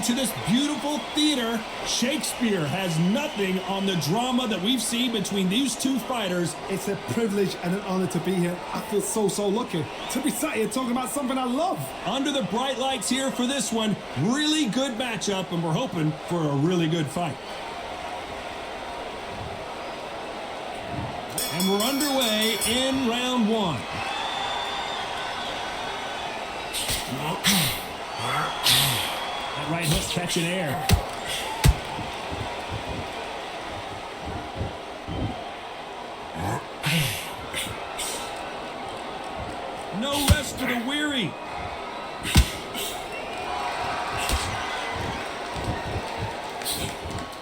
to this beautiful theater. Shakespeare has nothing on the drama that we've seen between these two fighters. It's a privilege and an honor to be here. I feel so lucky to be sat here talking about something I love. Under the bright lights here for this one, really good matchup, and we're hoping for a really good fight. And we're underway in round one. That right hook catching air. No rest for the weary.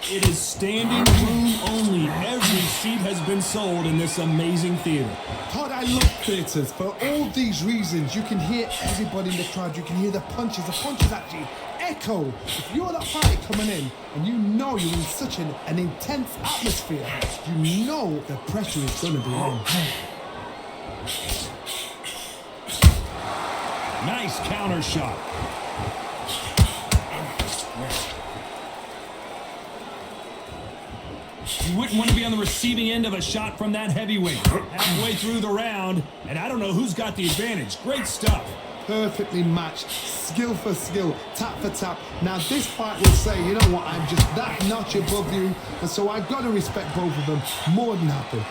It is standing room only. Every seat has been sold in this amazing theater. Todd, I love theatres. For all these reasons, you can hear everybody in the crowd. You can hear the punches. The punches actually echo. If you're that fighter coming in and you know you're in such an intense atmosphere, you know the pressure is going to be on. Nice counter shot. You wouldn't want to be on the receiving end of a shot from that heavyweight. Halfway through the round, and I don't know who's got the advantage. Great stuff. Perfectly matched, skill for skill, tap for tap. Now this fight will say, you know what, I'm just that notch above you, and so I've got to respect both of them more than happy.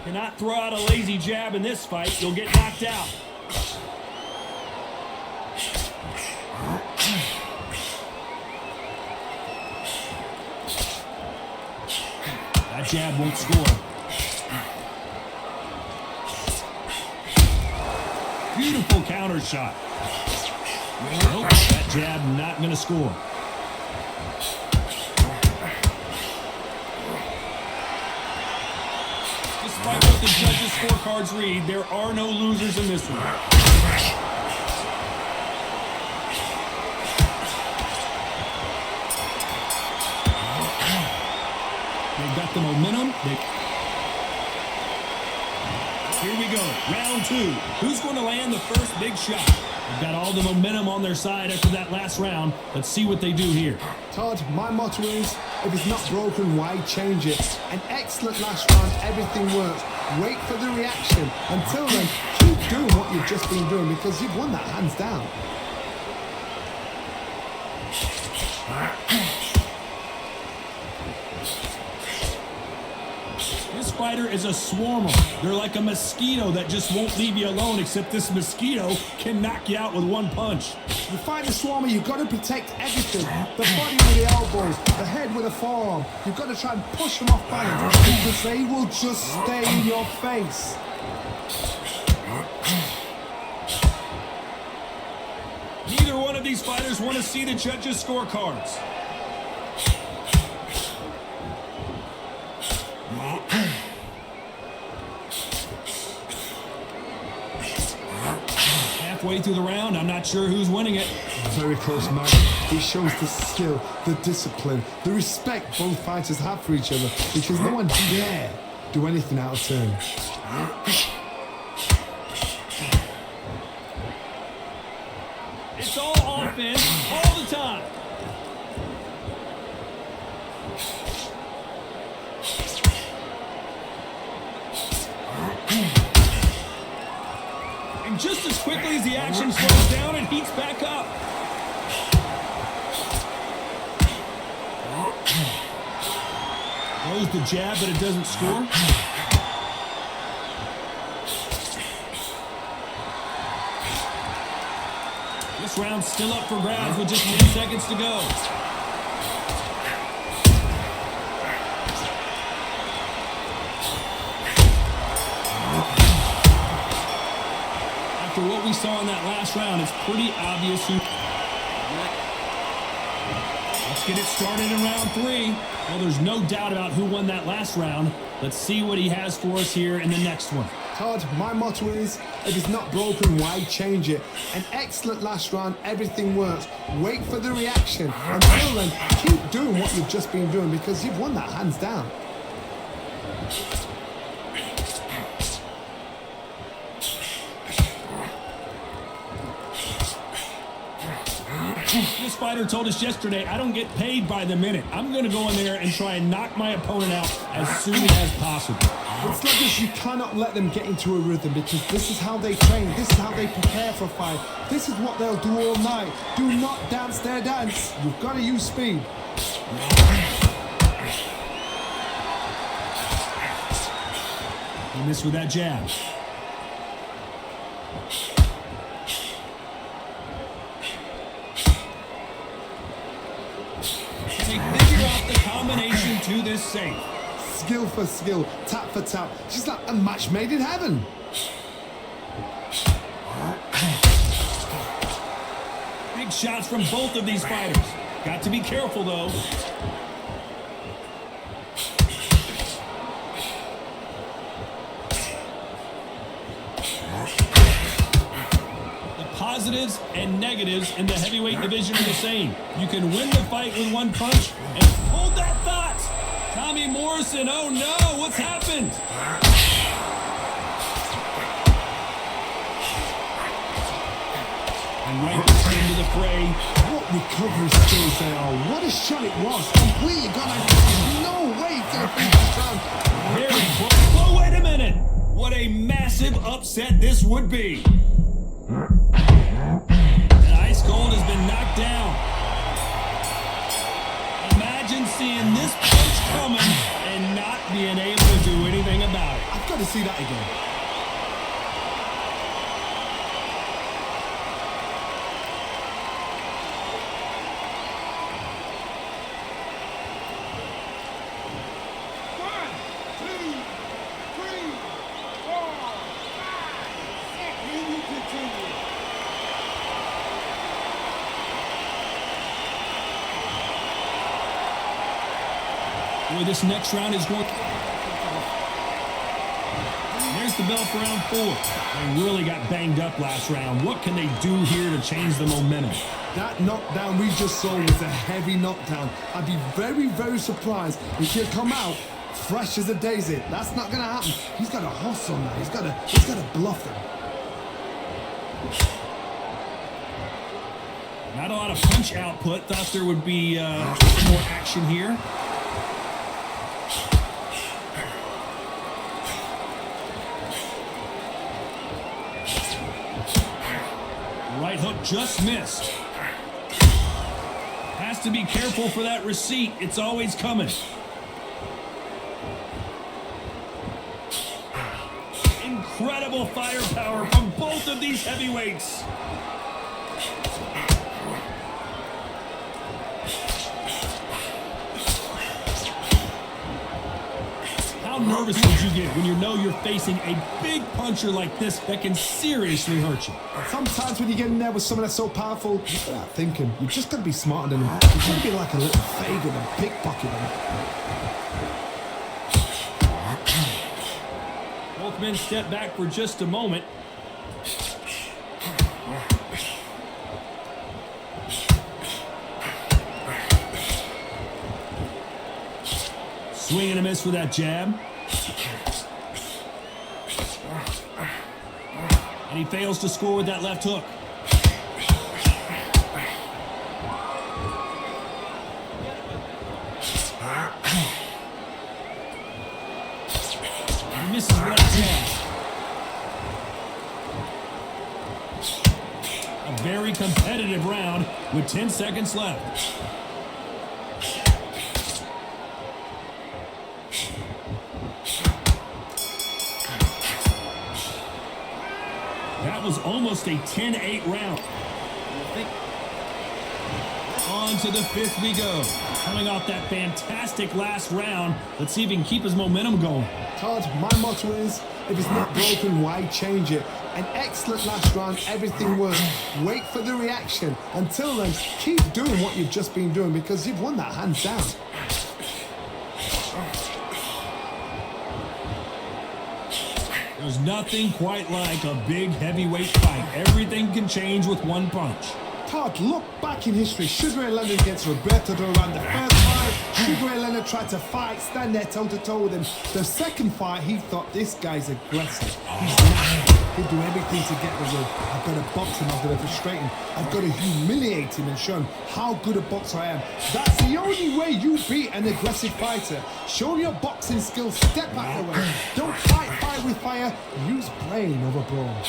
Cannot throw out a lazy jab in this fight. You'll get knocked out. That jab won't score. Beautiful counter shot. Nope, that jab not going to score. Despite what the judges' scorecards read, there are no losers in this one. They've got the momentum. Here we go, round two. Who's going to land the first big shot? They've got all the momentum on their side after that last round. Let's see what they do here. Todd, my motto is, if it's not broken, why change it? An excellent last round, everything works. Wait for the reaction. Until then, keep doing what you've just been doing because you've won that hands down. This fighter is a swarmer. They're like a mosquito that just won't leave you alone, except this mosquito can knock you out with one punch. You fight the swarmer, you've got to protect everything. The body with the elbows, the head with the forearm. You've got to try and push them off balance because they will just stay in your face. Neither one of these fighters want to see the judges' scorecards. Halfway through the round, I'm not sure who's winning it. Very close match. It shows the skill, the discipline, the respect both fighters have for each other because no one dare do anything out of turn. It's all offense all the time. And just as quickly as the action slows down, it heats back up. Throws the jab, but it doesn't score. This round's still up for grabs with just 10 seconds to go. After what we saw in that last round, it's pretty obvious who... Let's get it started in round three. Well, there's no doubt about who won that last round. Let's see what he has for us here in the next one. Todd, my motto is, if it's not broken, why change it? An excellent last round, everything works. Wait for the reaction. Until then, keep doing what you've just been doing because you've won that hands down. This fighter told us yesterday, I don't get paid by the minute. I'm going to go in there and try and knock my opponent out as soon as possible. It's like this, you cannot let them get into a rhythm because this is how they train, this is how they prepare for a fight. This is what they'll do all night. Do not dance their dance. You've got to use speed. He missed with that jab. Can they figure out the combination to this safe? Skill for skill, tap for tap. She's like a match made in heaven. Big shots from both of these fighters. Got to be careful, though. The positives and negatives in the heavyweight division are the same. You can win the fight with one punch and hold that thought. Tommy Morrison, oh no, what's happened? And right into the fray. What recovery skills they are. What a shot it was. Completely gone out. No way it's going to finish this round. Very close. Oh, wait a minute. What a massive upset this would be. And Ice Cold has been knocked down. Imagine seeing this punch coming and not being able to do anything about it. I've got to see that again. Boy, this next round is going. There's the bell for round 4. They really got banged up last round. What can they do here to change the momentum? That knockdown we just saw was a heavy knockdown. I'd be very, very surprised if he'll come out fresh as a daisy. That's not going to happen. He's got a hustle on that. He's got to bluff them. Not a lot of punch output. Thought there would be more action here. Right hook just missed. Has to be careful for that receipt. It's always coming. Incredible firepower from both of these heavyweights. How nervous would you get when you know you're facing a big puncher like this that can seriously hurt you? Sometimes when you get in there with someone that's so powerful, you start thinking, you just got to be smarter than them. You got to be like a little faggot and pickpocket them. Both men step back for just a moment. Swing and a miss with that jab. And he fails to score with that left hook. He misses with that jab. A very competitive round with 10 seconds left. That was almost a 10-8 round. On to the 5th we go. Coming off that fantastic last round, let's see if he can keep his momentum going. Todd, my motto is, if it's not broken, why change it? An excellent last round, everything worked. Wait for the reaction. Until then, keep doing what you've just been doing because you've won that hands down. There's nothing quite like a big heavyweight fight. Everything can change with one punch. Todd, look back in history. Sugar Ray Leonard against Roberto Duran. The first fight, Sugar Ray Leonard tried to fight, stand there toe-to-toe with him. The second fight, he thought, this guy's aggressive. He's nasty. He'll do everything to get the win. I've got to box him, I've got to frustrate him, I've got to humiliate him and show him how good a boxer I am. That's the only way you beat an aggressive fighter. Show your boxing skills, step back the way. Don't fight fire with fire, use brain over brawn.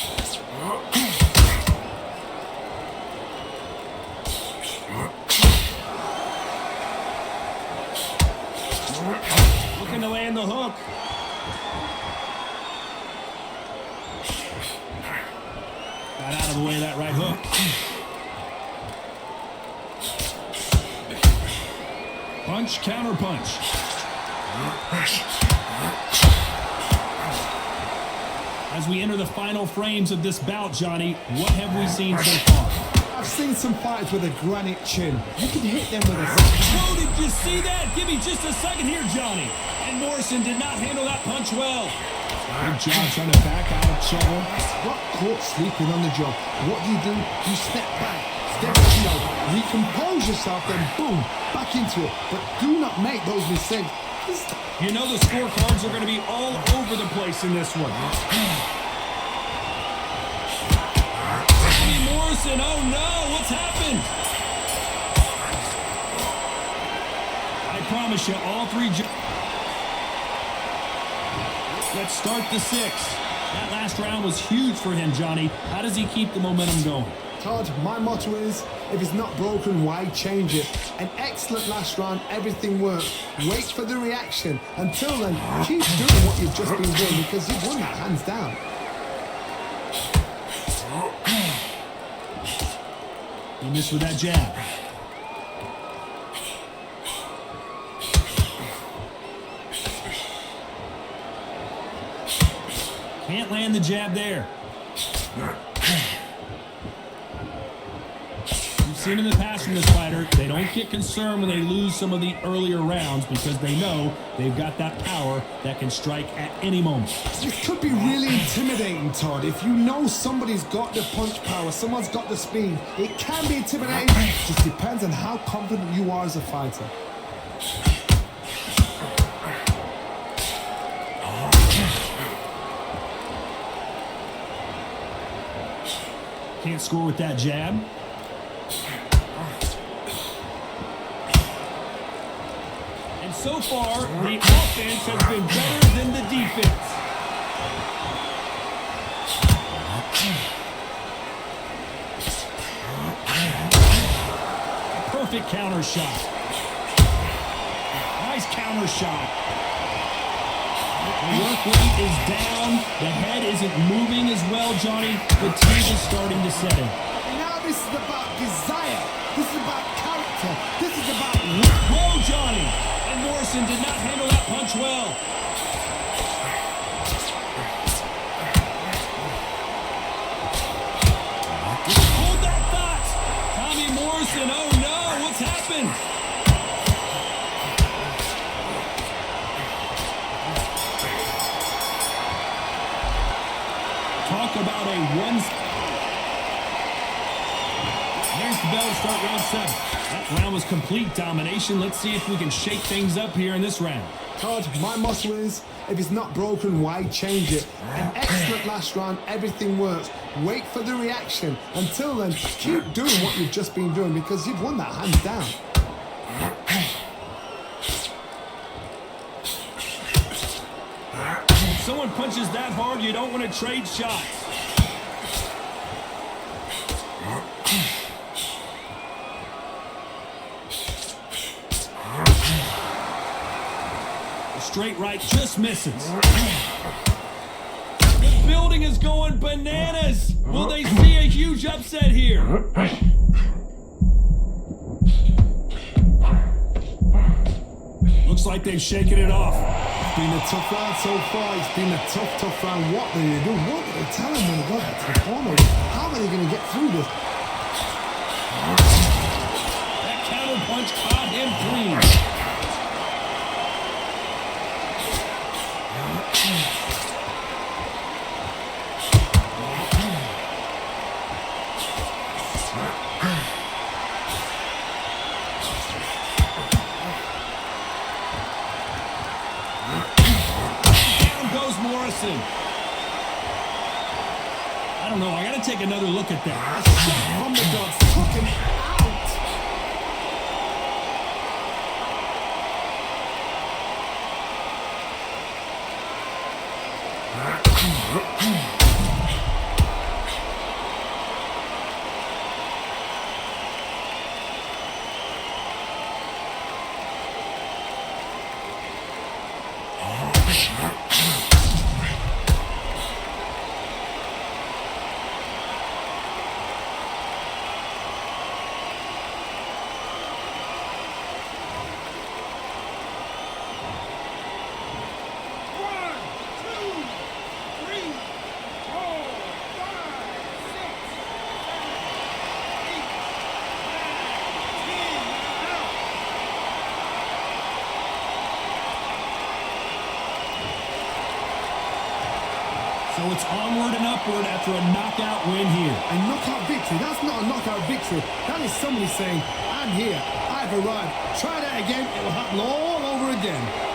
Looking to land the hook. Got out of the way of that right hook. Punch, counter punch. As we enter the final frames of this bout, Johnny, what have we seen so far? I've seen some fighters with a granite chin. You can hit them with a... Oh, did you see that? Give me just a second here, Johnny. And Morrison did not handle that punch well. Good job trying to back out of trouble. Got caught sleeping on the job. What do? You step back, step slow, recompose yourself, then boom, back into it. But do not make those mistakes. You know the scorecards are going to be all over the place in this one. Morrison, oh no, what's happened? I promise you, all three... Let's start the sixth. That last round was huge for him, Johnny. How does he keep the momentum going? Todd, my motto is, if it's not broken, why change it? An excellent last round, everything worked. Wait for the reaction. Until then, keep doing what you've just been doing because you've won that hands down. He missed with that jab. Can't land the jab there. We've seen in the past from this fighter, they don't get concerned when they lose some of the earlier rounds because they know they've got that power that can strike at any moment. This could be really intimidating, Todd. If you know somebody's got the punch power, someone's got the speed, it can be intimidating. It just depends on how confident you are as a fighter. Can't score with that jab. And so far, the offense has been better than the defense. Perfect counter shot. Nice counter shot. The work rate is down. The head isn't moving as well, Johnny. Fatigue is starting to set in. Now this is about desire. This is about character. This is about... Whoa, Johnny! And Morrison did not handle that punch well. Hold that thought! Tommy Morrison, oh no, what's happened? Talk about a one... There's the bell to start round 7. That round was complete domination. Let's see if we can shake things up here in this round. Todd, my motto is, if it's not broken, why change it? An excellent last round, everything works. Wait for the reaction. Until then, keep doing what you've just been doing because you've won that hands down. If someone punches that hard, you don't want to trade shots. Straight right just misses. The building is going bananas. Will they see a huge upset here? Looks like they've shaken it off. It's been a tough round so far. It's been a tough round. What do they do? What do they tell them when they go back to the corner? How are they going to get through this? That counter punch caught him clean. take another look at that. From the dogs, took him out. So it's onward and upward after a knockout win here. A knockout victory? That's not a knockout victory. That is somebody saying, I'm here, I've arrived. Try that again, it will happen all over again.